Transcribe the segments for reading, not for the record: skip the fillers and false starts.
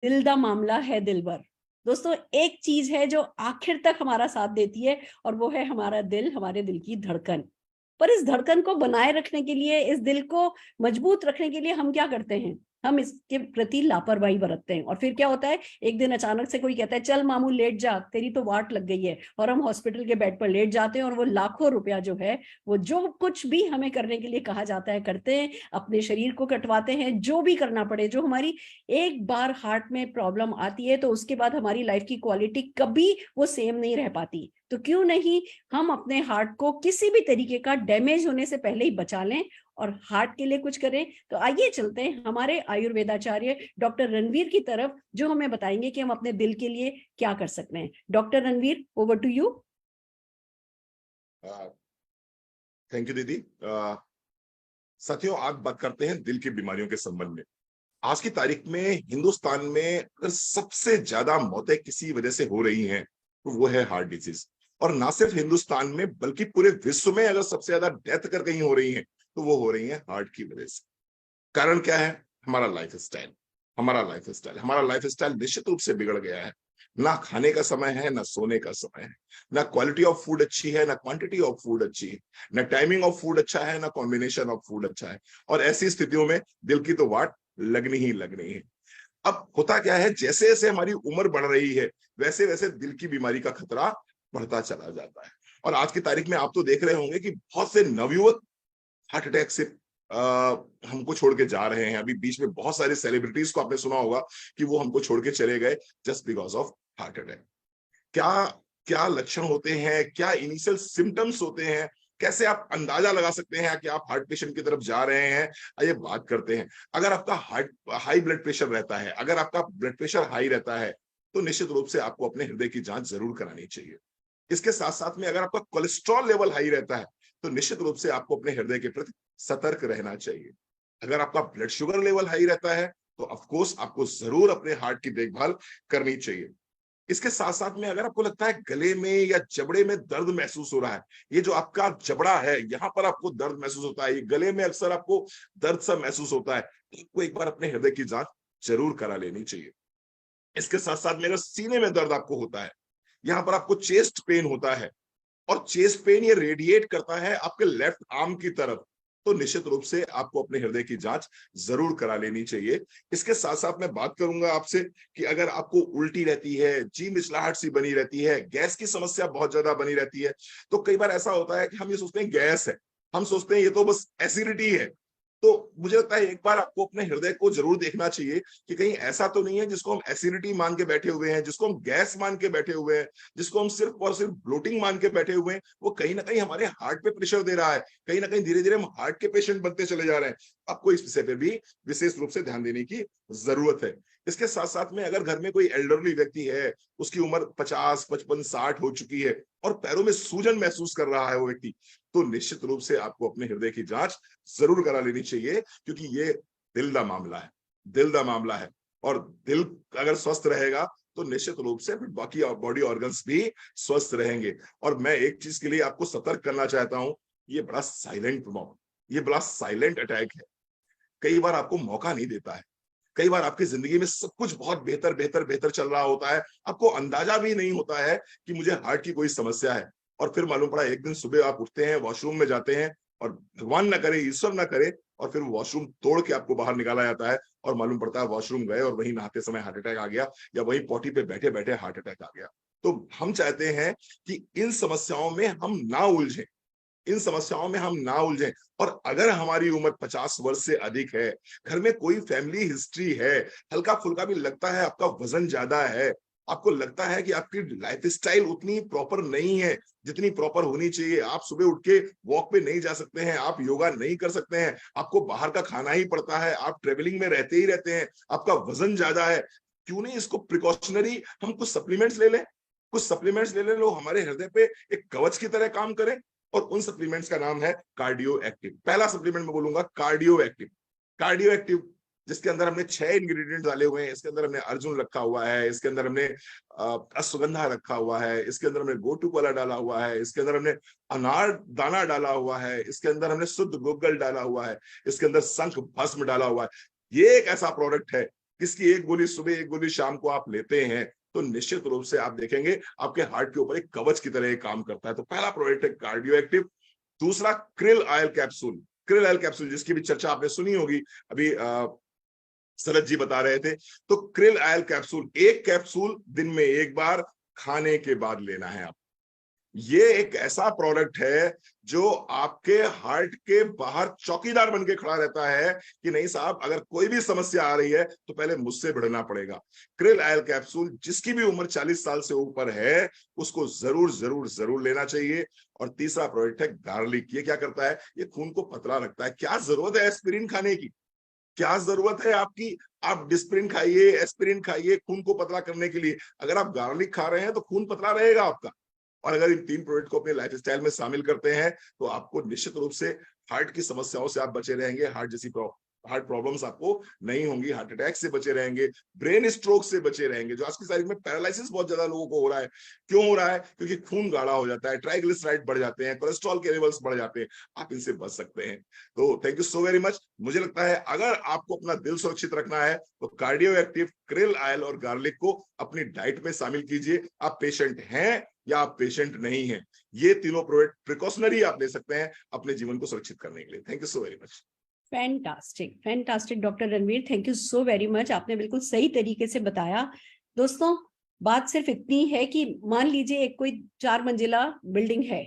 दिल दा मामला है दिलबर। दोस्तों, एक चीज है जो आखिर तक हमारा साथ देती है और वो है हमारा दिल, हमारे दिल की धड़कन। पर इस धड़कन को बनाए रखने के लिए, इस दिल को मजबूत रखने के लिए हम क्या करते हैं? हम इसके प्रति लापरवाही बरतते हैं और फिर क्या होता है, एक दिन अचानक से कोई कहता है चल मामू लेट जा, तेरी तो वाट लग गई है, और हम हॉस्पिटल के बेड पर लेट जाते हैं और वो लाखों रुपया जो है, वो जो कुछ भी हमें करने के लिए कहा जाता है करते हैं, अपने शरीर को कटवाते हैं, जो भी करना पड़े। जो हमारी एक बार हार्ट में प्रॉब्लम आती है तो उसके बाद हमारी लाइफ की क्वालिटी कभी वो सेम नहीं रह पाती। तो क्यों नहीं हम अपने हार्ट को किसी भी तरीके का डैमेज होने से पहले ही बचा लें और हार्ट के लिए कुछ करें। तो आइए चलते हैं हमारे आयुर्वेदाचार्य डॉक्टर रणवीर की तरफ, जो हमें बताएंगे कि हम अपने दिल के लिए क्या कर सकते हैं। Doctor Ranveer, over to you. Thank you दीदी। साथियों, आज बात करते हैं दिल की बीमारियों के संबंध में। आज की तारीख में हिंदुस्तान में अगर सबसे ज्यादा मौतें किसी वजह से हो रही हैं तो वो है हार्ट डिजीज। और ना सिर्फ हिंदुस्तान में बल्कि पूरे विश्व में अगर सबसे ज्यादा डेथ कर कहीं हो रही है तो वो हो रही है हार्ट की वजह से। कारण क्या है? हमारा लाइफ स्टाइल। हमारा लाइफ स्टाइल निश्चित रूप से बिगड़ गया है। ना खाने का समय है, ना सोने का समय है, ना क्वालिटी ऑफ फूड अच्छी है, ना क्वांटिटी ऑफ फूड अच्छी है, ना टाइमिंग ऑफ फूड अच्छा है, ना कॉम्बिनेशन ऑफ फूड अच्छा है। और ऐसी स्थितियों में दिल की तो वाट लगनी है। अब होता क्या है, जैसे जैसे हमारी उम्र बढ़ रही है वैसे वैसे दिल की बीमारी का खतरा बढ़ता चला जाता है। और आज की तारीख में आप तो देख रहे होंगे कि बहुत से नवयुवक हार्ट अटैक से हमको छोड़ के जा रहे हैं। अभी बीच में बहुत सारे सेलिब्रिटीज को आपने सुना होगा कि वो हमको छोड़ के चले गए just because of heart attack. क्या क्या लक्षण होते हैं, क्या इनिशियल सिम्टम्स होते हैं, कैसे आप अंदाजा लगा सकते हैं कि आप हार्ट पेशेंट की तरफ जा रहे हैं? आइए बात करते हैं। अगर आपका हाई ब्लड प्रेशर रहता है, अगर आपका ब्लड प्रेशर हाई रहता है तो निश्चित रूप से आपको अपने हृदय की जांच जरूर करानी चाहिए। इसके साथ साथ में अगर आपका कोलेस्ट्रॉल लेवल हाई रहता है तो निश्चित रूप से आपको अपने हृदय के प्रति सतर्क रहना चाहिए। अगर आपका ब्लड शुगर लेवल हाई रहता है तो ऑफ कोर्स आपको जरूर अपने हार्ट की देखभाल करनी चाहिए। इसके साथ साथ में अगर आपको लगता है गले में या जबड़े में दर्द महसूस हो रहा है, ये जो आपका जबड़ा है यहाँ पर आपको दर्द महसूस होता है, ये गले में अक्सर आपको दर्द सा महसूस होता है, तो आपको एक बार अपने हृदय की जांच जरूर करा लेनी चाहिए। इसके साथ साथ में अगर सीने में दर्द आपको होता है, यहाँ पर आपको चेस्ट पेन होता है और चेस्ट पेन ये रेडिएट करता है आपके लेफ्ट आर्म की तरफ, तो निश्चित रूप से आपको अपने हृदय की जांच जरूर करा लेनी चाहिए। इसके साथ साथ मैं बात करूंगा आपसे कि अगर आपको उल्टी रहती है, जी मिचलाहट सी बनी रहती है, गैस की समस्या बहुत ज्यादा बनी रहती है, तो कई बार ऐसा होता है कि हम ये सोचते हैं गैस है, हम सोचते हैं ये तो बस एसिडिटी है। तो मुझे लगता है एक बार आपको अपने हृदय को जरूर देखना चाहिए कि कहीं ऐसा तो नहीं है जिसको हम एसिडिटी मान के बैठे हुए हैं, जिसको हम गैस मान के बैठे हुए हैं, जिसको हम सिर्फ और सिर्फ ब्लोटिंग मान के बैठे हुए हैं, वो कहीं ना कहीं हमारे हार्ट पे प्रेशर दे रहा है। कहीं ना कहीं धीरे धीरे हम हार्ट के पेशेंट बनते चले जा रहे हैं। आपको इस विषय पे भी विशेष रूप से ध्यान देने की जरूरत है। इसके साथ साथ में अगर घर में कोई एल्डरली व्यक्ति है, उसकी उम्र 50, 55, 60 हो चुकी है और पैरों में सूजन महसूस कर रहा है वो व्यक्ति, तो निश्चित रूप से आपको अपने हृदय की जांच जरूर करा लेनी चाहिए, क्योंकि ये दिल का मामला है। दिल का मामला है और दिल अगर स्वस्थ रहेगा तो निश्चित रूप से बाकी बॉडी ऑर्गन्स भी स्वस्थ रहेंगे। और मैं एक चीज के लिए आपको सतर्क करना चाहता हूं, ये बड़ा साइलेंट अटैक है। कई बार आपको मौका नहीं देता है। कई बार आपकी जिंदगी में सब कुछ बहुत बेहतर बेहतर बेहतर चल रहा होता है, आपको अंदाजा भी नहीं होता है कि मुझे हार्ट की कोई समस्या है। और फिर मालूम पड़ा एक दिन सुबह आप उठते हैं, वॉशरूम में जाते हैं और भगवान ना करे, ईश्वर ना करे, और फिर वॉशरूम तोड़ के आपको बाहर निकाला जाता है और मालूम पड़ता है वॉशरूम गए और वहीं नहाते समय हार्ट अटैक आ गया, या वहीं पॉटी पे बैठे बैठे हार्ट अटैक आ गया। तो हम चाहते हैं कि इन समस्याओं में हम ना उलझें, इन समस्याओं में हम ना उलझें। और अगर हमारी उम्र 50 वर्ष से अधिक है, घर में कोई फैमिली हिस्ट्री है, हल्का फुल्का भी लगता है आपका वजन ज्यादा है, आपको लगता है कि आपकी लाइफस्टाइल उतनी प्रॉपर नहीं है जितनी प्रॉपर होनी चाहिए, आप सुबह उठ के वॉक पे नहीं जा सकते हैं, आप योगा नहीं कर सकते हैं, आपको बाहर का खाना ही पड़ता है, आप ट्रेवलिंग में रहते ही रहते हैं, आपका वजन ज्यादा है, क्यों नहीं इसको प्रिकॉशनरी हम कुछ सप्लीमेंट्स ले लें? कुछ सप्लीमेंट्स ले लें, लोग हमारे हृदय पे एक कवच की तरह काम करें। और उन सप्लीमेंट्स का नाम है कार्डियो एक्टिव। पहला सप्लीमेंट मैं बोलूंगा कार्डियो एक्टिव। कार्डियो एक्टिव जिसके अंदर हमने 6 इंग्रेडिएंट डाले हुए हैं। इसके अंदर हमने अर्जुन रखा हुआ है, इसके अंदर हमने अश्वगंधा रखा हुआ है, इसके अंदर हमने गोटू कोला डाला हुआ है, इसके अंदर हमने अनार दाना डाला हुआ है, इसके अंदर हमने शुद्ध गुग्गल डाला हुआ है, इसके अंदर शंख भस्म डाला हुआ है। ये एक ऐसा प्रोडक्ट है किसकी एक गोली सुबह एक गोली शाम को आप लेते हैं तो निश्चित रूप से आप देखेंगे आपके हार्ट के ऊपर एक कवच की तरह काम करता है। तो पहला प्रोडक्ट है कार्डियो एक्टिव। दूसरा krill oil capsule. Krill oil capsule जिसकी भी चर्चा आपने सुनी होगी, अभी शरद जी बता रहे थे। तो क्रिल ऑयल कैप्सूल, एक कैप्सूल दिन में एक बार खाने के बाद लेना है आप। ये एक ऐसा प्रोडक्ट है जो आपके हार्ट के बाहर चौकीदार बन के खड़ा रहता है कि नहीं साहब, अगर कोई भी समस्या आ रही है तो पहले मुझसे भिड़ना पड़ेगा। क्रिल ऑयल कैप्सूल जिसकी भी उम्र 40 साल से ऊपर है उसको जरूर जरूर जरूर लेना चाहिए। और तीसरा प्रोडक्ट है गार्लिक। ये क्या करता है? ये खून को पतला रखता है। क्या जरूरत है एस्पिरिन खाने की? क्या जरूरत है आपकी? आप डिस्प्रिन खाइए, एस्पिरिन खाइए खून को पतला करने के लिए। अगर आप गार्लिक खा रहे हैं तो खून पतला रहेगा आपका। और अगर इन 3 प्रोडक्ट को अपने लाइफस्टाइल में शामिल करते हैं तो आपको निश्चित रूप से हार्ट की समस्याओं से आप बचे रहेंगे। हार्ट प्रॉब्लम्स आपको नहीं होंगी, हार्ट अटैक से बचे रहेंगे, ब्रेन स्ट्रोक से बचे रहेंगे। जो आज की तारीख में पैरालिसिस बहुत ज्यादा लोगों को हो रहा है, क्यों हो रहा है? क्योंकि खून गाढ़ा हो जाता है, ट्राइग्लिसराइड बढ़ जाते हैं, कोलेस्ट्रॉल के लेवल्स बढ़ जाते हैं। आप इनसे बच सकते हैं। तो thank you so very much. मुझे लगता है अगर आपको अपना दिल सुरक्षित रखना है तो कार्डियो एक्टिव, क्रिल ऑयल और गार्लिक को अपनी डाइट में शामिल कीजिए। आप पेशेंट हैं या आप पेशेंट नहीं हैं, ये तीनों प्रोडक्ट प्रिकॉशनरी आप ले सकते हैं अपने जीवन को सुरक्षित करने के लिए। Thank you so very much. Fantastic doctor Ranveer, thank you so very much. आपने बिल्कुल सही तरीके से बताया। दोस्तों, बात सिर्फ इतनी है कि मान लीजिए एक कोई 4 मंजिला बिल्डिंग है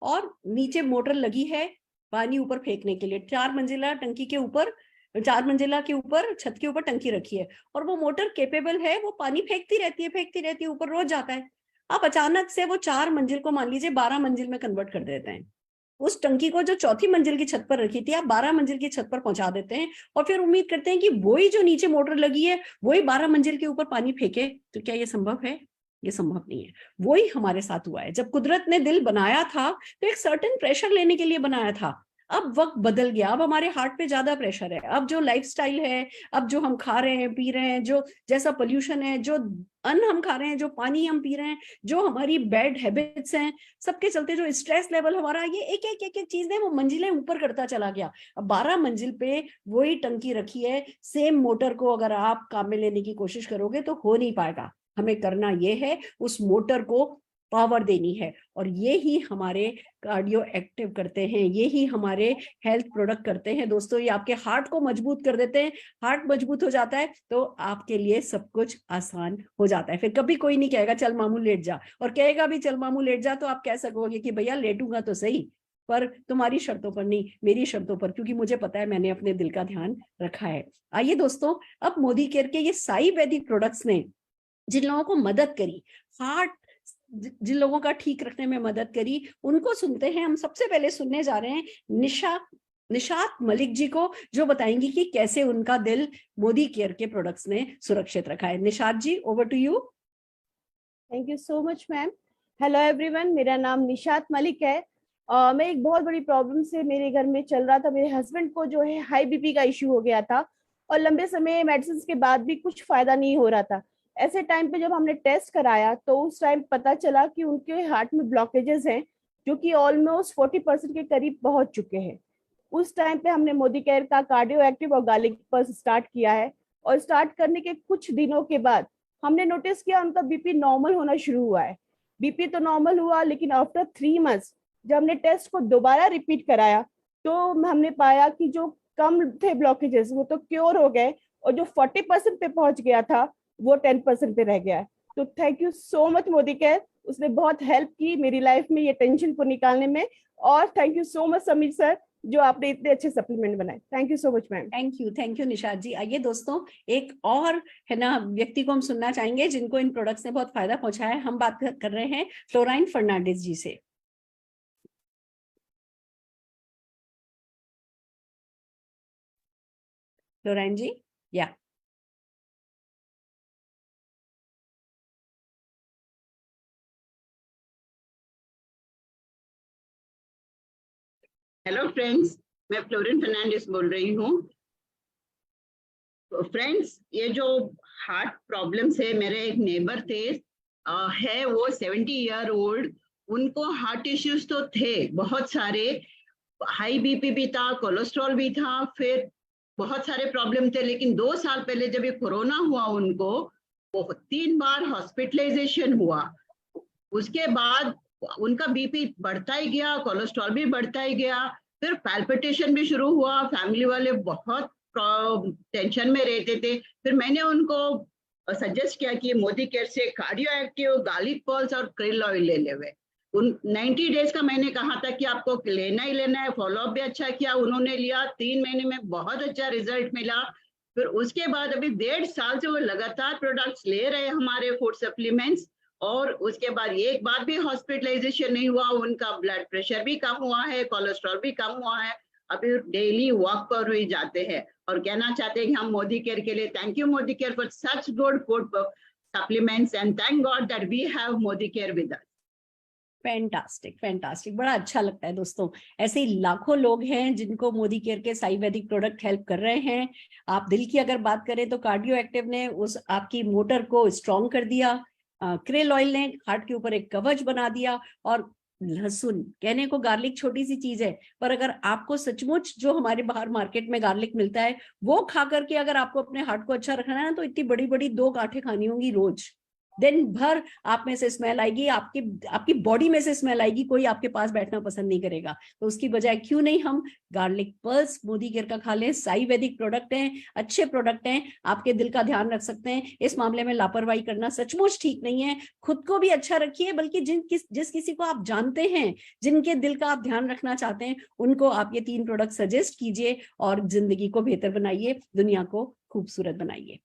और नीचे मोटर लगी है पानी ऊपर फेंकने के लिए। 4 मंजिला टंकी के ऊपर, 4 मंजिला के ऊपर छत के ऊपर टंकी रखी है और वो मोटर केपेबल है, वो पानी फेंकती रहती है, ऊपर रोज जाता है। आप अचानक से वो 4 मंजिल को मान लीजिए 12 मंजिल में कन्वर्ट कर देते हैं। उस टंकी को जो 4थी मंजिल की छत पर रखी थी आप 12 मंजिल की छत पर पहुंचा देते हैं और फिर उम्मीद करते हैं कि वही जो नीचे मोटर लगी है वही 12 मंजिल के ऊपर पानी फेंके। तो क्या ये संभव है? ये संभव नहीं है। वही हमारे साथ हुआ है। जब कुदरत ने दिल बनाया था तो एक सर्टेन प्रेशर लेने के लिए बनाया था। अब वक्त बदल गया, अब हमारे हार्ट पे ज्यादा प्रेशर है। अब जो लाइफस्टाइल है, अब जो हम खा रहे हैं पी रहे हैं, जो जैसा पोल्यूशन है, जो अन्न हम खा रहे हैं, जो पानी हम पी रहे हैं, जो हमारी बैड हैबिट्स हैं, सबके चलते जो स्ट्रेस लेवल हमारा, ये एक चीज है वो मंजिलें ऊपर करता चला गया। अब 12 मंजिल पे वही टंकी रखी है, सेम मोटर को अगर आप काम में लेने की कोशिश करोगे तो हो नहीं पाएगा। हमें करना ये है उस मोटर को पावर देनी है और ये ही हमारे कार्डियो एक्टिव करते हैं, ये ही हमारे हेल्थ प्रोडक्ट करते हैं। दोस्तों, ये आपके हार्ट को मजबूत कर देते हैं। हार्ट मजबूत हो जाता है तो आपके लिए सब कुछ आसान हो जाता है। फिर कभी कोई नहीं कहेगा चल मामू लेट जा, और कहेगा भी चल मामू लेट जा तो आप कह सकोगे कि भैया लेटूंगा तो सही, पर तुम्हारी शर्तों पर नहीं, मेरी शर्तों पर, क्योंकि मुझे पता है मैंने अपने दिल का ध्यान रखा है। आइए दोस्तों, अब मोदी केयर के ये साई वैदिक प्रोडक्ट्स ने जिन लोगों को मदद करी, हार्ट जिन लोगों का ठीक रखने में मदद करी, उनको सुनते हैं। हम सबसे पहले सुनने जा रहे हैं निशात मलिक जी को, जो बताएंगी कि कैसे उनका दिल मोदी केयर के प्रोडक्ट्स ने सुरक्षित रखा है। Nishat ji, over to you. Thank you so much ma'am. Hello everyone, मेरा नाम निशात मलिक है। मैं एक बहुत बड़ी प्रॉब्लम से मेरे घर में चल रहा था। मेरे हस्बैंड को जो है हाई बीपी का इश्यू हो गया था और लंबे समय मेडिसिन के बाद भी कुछ फायदा नहीं हो रहा था। ऐसे टाइम पे जब हमने टेस्ट कराया तो उस टाइम पता चला कि उनके हार्ट में ब्लॉकेजेस हैं जो कि ऑलमोस्ट 40% के करीब पहुंच चुके हैं। उस टाइम पे हमने मोदी केयर का कार्डियो एक्टिव और गार्लिक पर स्टार्ट किया है और स्टार्ट करने के कुछ दिनों के बाद हमने नोटिस किया उनका बीपी नॉर्मल होना शुरू हुआ है। बीपी तो नॉर्मल हुआ, लेकिन आफ्टर 3 मंथ्स जब हमने टेस्ट को दोबारा रिपीट कराया तो हमने पाया कि जो कम थे ब्लॉकेजेस वो तो क्योर हो गए और जो 40% पे पहुंच गया था वो 10% पे रह गया है। तो thank you so much Modi care, उसने बहुत हेल्प की मेरी लाइफ में ये टेंशन को निकालने में। और thank you so much Sameer sir, जो आपने इतने अच्छे सप्लीमेंट बनाए। Thank you so much ma'am. Thank you Nishat ji. आइए दोस्तों, एक और है ना व्यक्ति को हम सुनना चाहेंगे जिनको इन प्रोडक्ट्स ने बहुत फायदा पहुंचाया है। हम बात कर रहे हैं फ्लोराइन फर्नांडिस जी से। फ्लोराइन जी, या हेलो फ्रेंड्स, मैं फ्लोरिन फर्नांडिस बोल रही हूँ। तो फ्रेंड्स, ये जो हार्ट प्रॉब्लम से मेरे एक नेबर थे, है वो 70 ईयर ओल्ड। उनको हार्ट इश्यूज तो थे बहुत सारे, हाई बीपी भी था, कोलेस्ट्रॉल भी था, फिर बहुत सारे प्रॉब्लम थे, लेकिन 2 साल पहले जब ये कोरोना हुआ उनको, वो 3 बार हॉस्पिटलाइजेशन हुआ। उसके बाद उनका बीपी बढ़ता ही गया, कोलेस्ट्रॉल भी बढ़ता ही गया, फिर पैल्पिटेशन भी शुरू हुआ। फैमिली वाले बहुत टेंशन में रहते थे। फिर मैंने उनको सजेस्ट किया कि मोदी केयर से कार्डियो एक्टिव, गार्लिक पल्स और krill ऑयल ले लेवे। उन 90 डेज का मैंने कहा था कि आपको लेना ही लेना है। फॉलोअप भी अच्छा किया, उन्होंने लिया। 3 महीने में बहुत अच्छा रिजल्ट मिला। फिर उसके बाद अभी 1.5 साल से वो लगातार प्रोडक्ट्स ले रहे हैं, हमारे फूड सप्लीमेंट्स। और उसके बाद एक बार भी हॉस्पिटलाइजेशन नहीं हुआ। उनका ब्लड प्रेशर भी कम हुआ है, कोलेस्ट्रॉल भी कम हुआ है। अभी डेली वॉक पर भी जाते हैं और कहना चाहते हैं कि हम मोदी केयर के लिए thank you Modicare for such good food supplements and thank God that we have Modicare with us. Fantastic, fantastic, बड़ा अच्छा लगता है दोस्तों। ऐसे ही लाखों लोग हैं जिनको मोदी केयर के आयुर्वेदिक प्रोडक्ट हेल्प कर रहे हैं। आप दिल की अगर बात करें तो कार्डियो एक्टिव ने उस आपकी मोटर को स्ट्रॉन्ग कर दिया, krill ऑयल ने हार्ट के ऊपर एक कवच बना दिया, और लहसुन, कहने को गार्लिक छोटी सी चीज है, पर अगर आपको सचमुच जो हमारे बाहर मार्केट में गार्लिक मिलता है वो खा करके अगर आपको अपने हार्ट को अच्छा रखना है ना, तो इतनी बड़ी बड़ी 2 गांठें खानी होंगी रोज। दिन भर आप में से स्मेल आएगी, आपकी बॉडी में से स्मेल आएगी, कोई आपके पास बैठना पसंद नहीं करेगा। तो उसकी बजाय क्यों नहीं हम गार्लिक पल्स मोदी केयर का खा लें। आयुर्वेदिक प्रोडक्ट हैं, अच्छे प्रोडक्ट हैं, आपके दिल का ध्यान रख सकते हैं। इस मामले में लापरवाही करना सचमुच ठीक नहीं है। खुद को भी अच्छा रखिए, बल्कि जिस किसी को आप जानते हैं, जिनके दिल का आप ध्यान रखना चाहते हैं, उनको आप ये 3 प्रोडक्ट सजेस्ट कीजिए और जिंदगी को बेहतर बनाइए, दुनिया को खूबसूरत बनाइए।